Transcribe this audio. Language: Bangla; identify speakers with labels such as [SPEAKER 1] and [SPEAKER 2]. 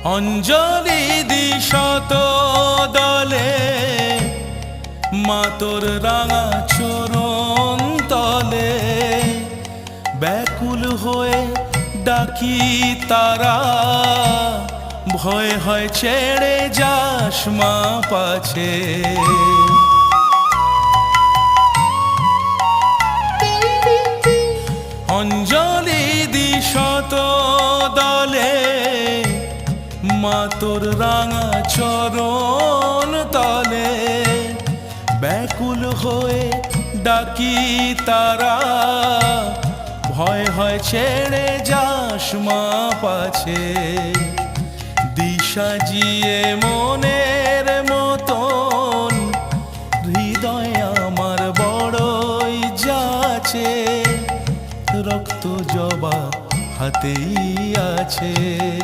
[SPEAKER 1] অঞ্জলি দি শত দলে মা তোর রাঙা চরণ তলে, ব্যাকুল হয়ে ডাকি তারা, ভয় হয় ছেড়ে যাস মা পাছে। অঞ্জলি দি শত দলে মা তোর রাঙা চরণ তলে, ব্যাকুল হয়ে ডাকি তারা, ভয় হয় ছেড়ে যাস মা পাছে। দিশা জিয়ে মনের মতন হৃদয় আমার বড়ই যাচ্ছে, রক্ত জবা হাতেই আছে।